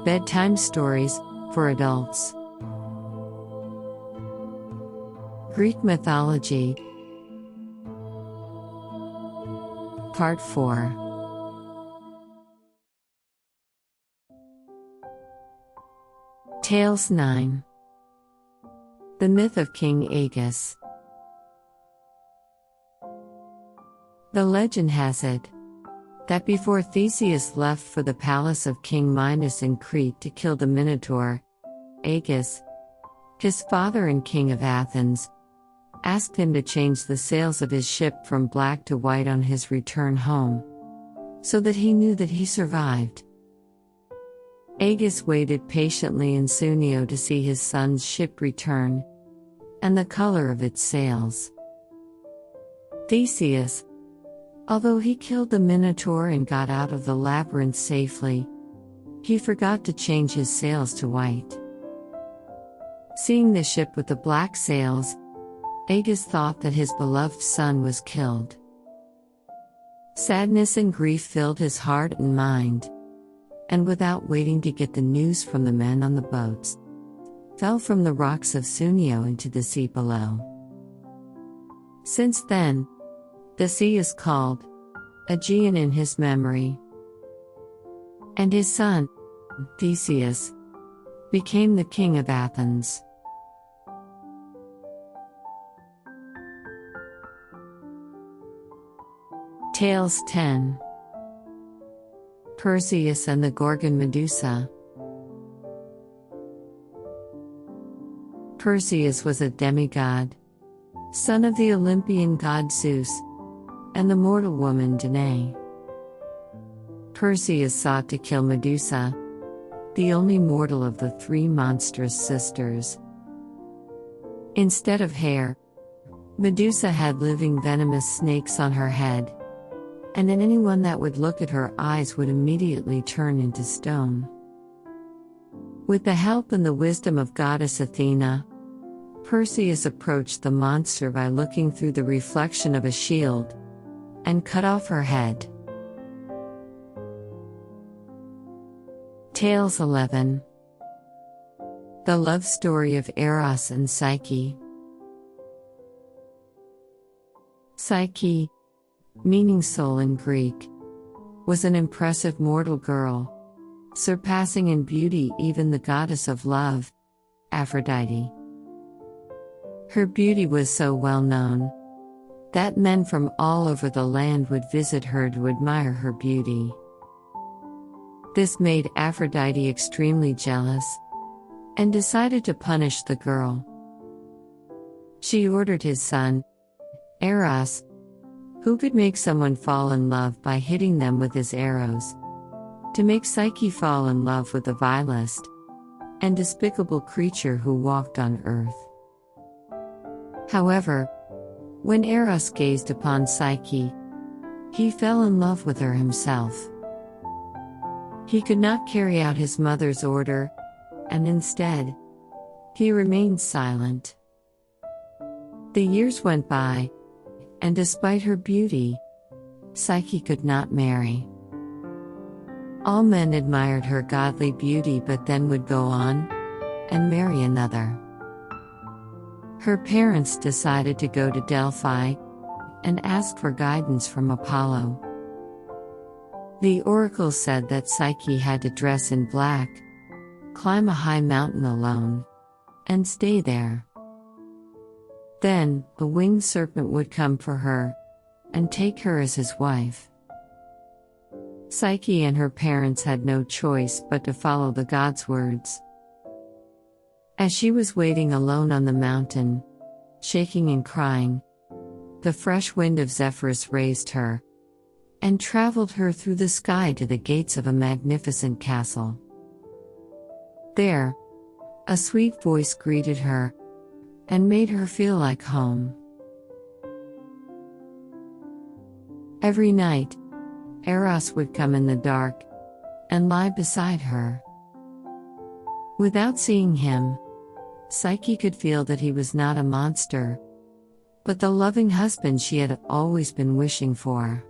Bedtime stories for adults. Greek Mythology. Part 4. Tales 9. The Myth of King Eros. The legend has it that before Theseus left for the palace of King Minos in Crete to kill the Minotaur, Eros, his father and king of Athens, asked him to change the sails of his ship from black to white on his return home, so that he knew that he survived. Eros waited patiently in Sunio to see his son's ship return, and the color of its sails. Theseus, although he killed the Minotaur and got out of the labyrinth safely, he forgot to change his sails to white. Seeing the ship with the black sails, Eros thought that his beloved son was killed. Sadness and grief filled his heart and mind, and without waiting to get the news from the men on the boats, fell from the rocks of Sunio into the sea below. Since then, the sea is called Aegean in his memory. And his son, Theseus, became the king of Athens. Tales 10. Perseus and the Gorgon Medusa. Perseus was a demigod, son of the Olympian god Zeus, and the mortal woman Danae. Perseus sought to kill Medusa, the only mortal of the three monstrous sisters. Instead of hair, Medusa had living venomous snakes on her head, and anyone that would look at her eyes would immediately turn into stone. With the help and the wisdom of goddess Athena, Perseus approached the monster by looking through the reflection of a shield, and cut off her head. Tales 11. The love story of Eros and Psyche. Psyche, meaning soul in Greek, was an impressive mortal girl, surpassing in beauty even the goddess of love, Aphrodite. Her beauty was so well known that men from all over the land would visit her to admire her beauty. This made Aphrodite extremely jealous, and decided to punish the girl. She ordered his son, Eros, who could make someone fall in love by hitting them with his arrows, to make Psyche fall in love with the vilest and despicable creature who walked on earth. However, when Eros gazed upon Psyche, he fell in love with her himself. He could not carry out his mother's order, and instead, he remained silent. The years went by, and despite her beauty, Psyche could not marry. All men admired her godly beauty but then would go on and marry another. Her parents decided to go to Delphi and ask for guidance from Apollo. The oracle said that Psyche had to dress in black, climb a high mountain alone, and stay there. Then, a winged serpent would come for her and take her as his wife. Psyche and her parents had no choice but to follow the god's words. As she was waiting alone on the mountain, shaking and crying, the fresh wind of Zephyrus raised her and traveled her through the sky to the gates of a magnificent castle. There, a sweet voice greeted her and made her feel like home. Every night, Eros would come in the dark and lie beside her. Without seeing him, Psyche could feel that he was not a monster, but the loving husband she had always been wishing for.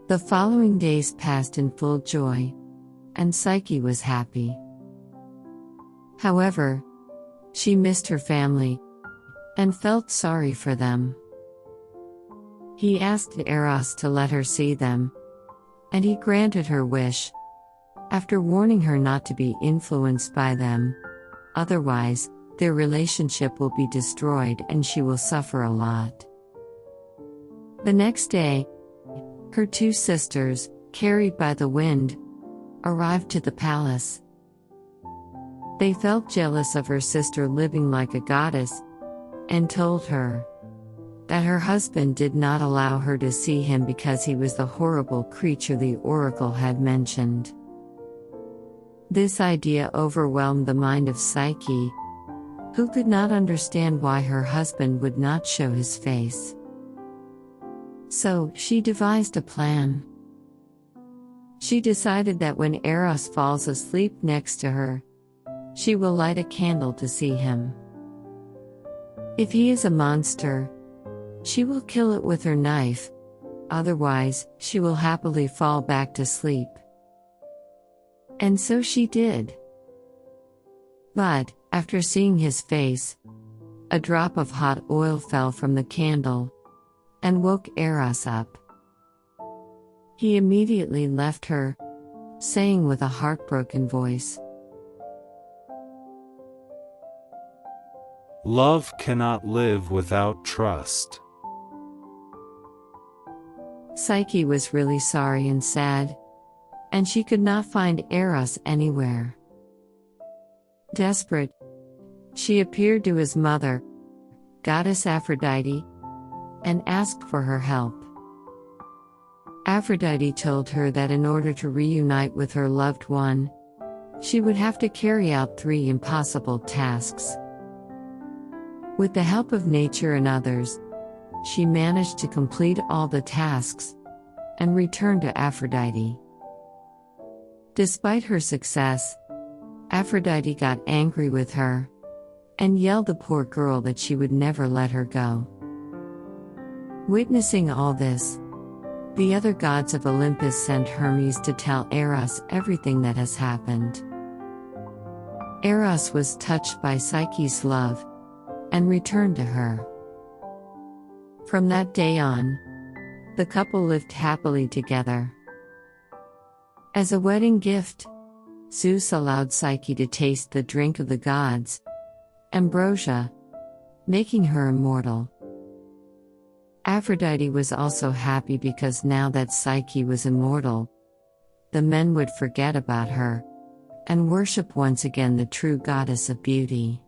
The following days passed in full joy, and Psyche was happy. However, she missed her family and felt sorry for them. He asked Eros to let her see them, and he granted her wish, after warning her not to be influenced by them, otherwise, their relationship will be destroyed and she will suffer a lot. The next day, her two sisters, carried by the wind, arrived to the palace. They felt jealous of her sister living like a goddess, and told her that her husband did not allow her to see him because he was the horrible creature the oracle had mentioned. This idea overwhelmed the mind of Psyche, who could not understand why her husband would not show his face. So, she devised a plan. She decided that when Eros falls asleep next to her, she will light a candle to see him. If he is a monster, she will kill it with her knife, otherwise, she will happily fall back to sleep. And so she did. But, after seeing his face, a drop of hot oil fell from the candle and woke Eros up. He immediately left her, saying with a heartbroken voice, "Love cannot live without trust." Psyche was really sorry and sad, and she could not find Eros anywhere. Desperate, she appeared to his mother, goddess Aphrodite, and asked for her help. Aphrodite told her that in order to reunite with her loved one, she would have to carry out 3 impossible tasks. With the help of nature and others, she managed to complete all the tasks and return to Aphrodite. Despite her success, Aphrodite got angry with her and yelled the poor girl that she would never let her go. Witnessing all this, the other gods of Olympus sent Hermes to tell Eros everything that has happened. Eros was touched by Psyche's love and returned to her. From that day on, the couple lived happily together. As a wedding gift, Zeus allowed Psyche to taste the drink of the gods, ambrosia, making her immortal. Aphrodite was also happy because now that Psyche was immortal, the men would forget about her and worship once again the true goddess of beauty.